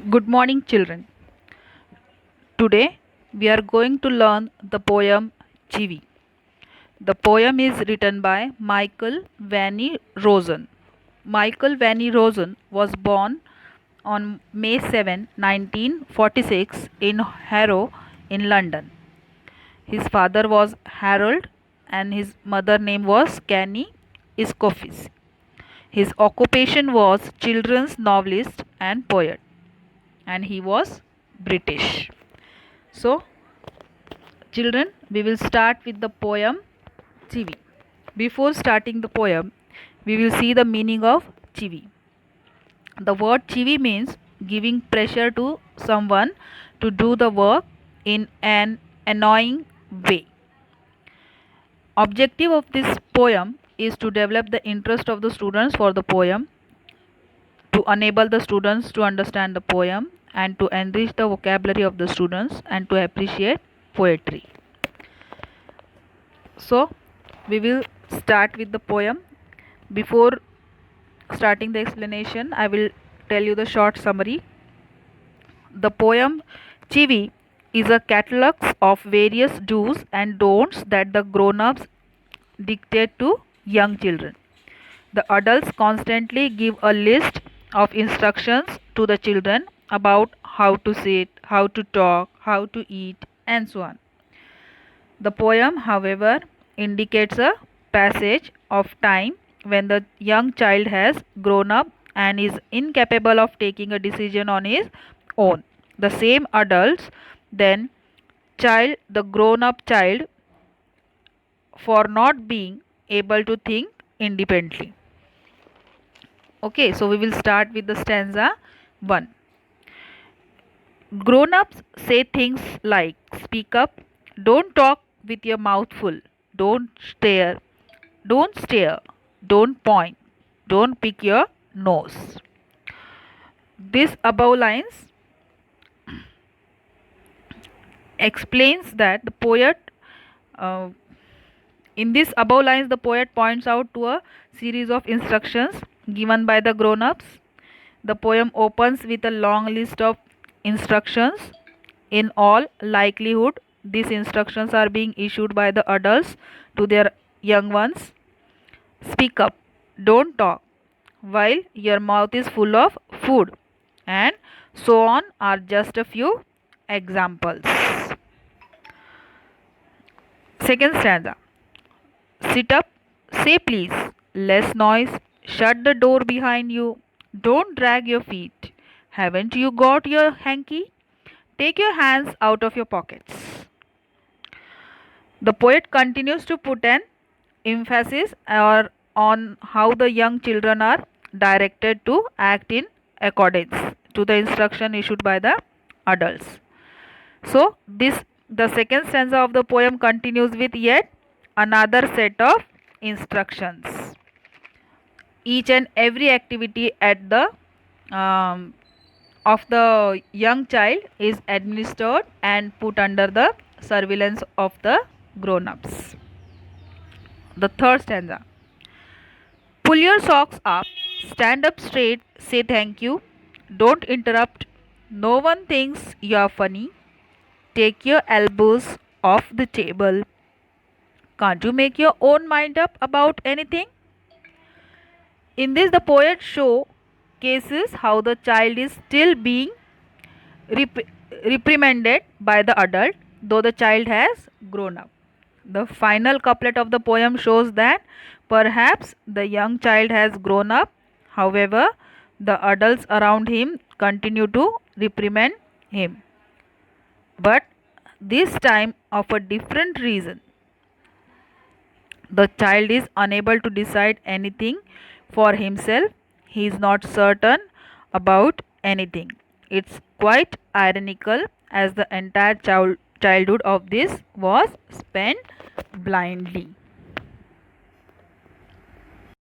Good morning, children. Today we are going to learn the poem Chivi. The poem is written by Michael Vanny Rosen. Michael Vanny Rosen was born on May 7, 1946 in Harrow in London. His father was Harold and his mother name was Canny Iscofis. His occupation was children's novelist and poet, and he was British. So, children, we will start with the poem Chivi. Before starting the poem, we will see the meaning of Chivi. The word Chivi means giving pressure to someone to do the work in an annoying way. Objective of this poem is to develop the interest of the students for the poem, to enable the students to understand the poem, and to enrich the vocabulary of the students and to appreciate poetry. So, we will start with the poem. Before starting the explanation, I will tell you the short summary. The poem Chivi is a catalogue of various do's and don'ts that the grown ups dictate to young children. The adults constantly give a list of instructions to the children about how to sit, how to talk, how to eat, and so on. The poem, however, indicates a passage of time when the young child has grown up and is incapable of taking a decision on his own. The same adults then child the grown up child for not being able to think independently. Okay, so we will start with the stanza 1. Grown ups say things like speak up, don't talk with your mouth full, don't stare, don't stare, don't point, don't pick your nose. This above lines explains that the poet, uh, in this above lines, the poet points out to a series of instructions given by the grown ups. The poem opens with a long list of instructions. In all likelihood, these instructions are being issued by the adults to their young ones. Speak up, don't talk while your mouth is full of food, and so on are just a few examples. Second stanza. Sit up, say please, less noise, shut the door behind you, don't drag your feet. Haven't you got your hanky? Take your hands out of your pockets. The poet continues to put an emphasis on how the young children are directed to act in accordance to the instruction issued by the adults. So, the second stanza of the poem continues with yet another set of instructions. Each and every activity at the um, of the young child is administered and put under the surveillance of the grown-ups. The third stanza. Pull your socks up, stand up straight, say thank you, don't interrupt. No one thinks you are funny. Take your elbows off the table. Can't you make your own mind up about anything? In this, the poet showcases how the child is still being rep- reprimanded by the adult, though the child has grown up. The final couplet of the poem shows that perhaps the young child has grown up, however, the adults around him continue to reprimand him. But this time of a different reason. The child is unable to decide anything for himself. He is not certain about anything. It's quite ironical as the entire childhood of this was spent blindly.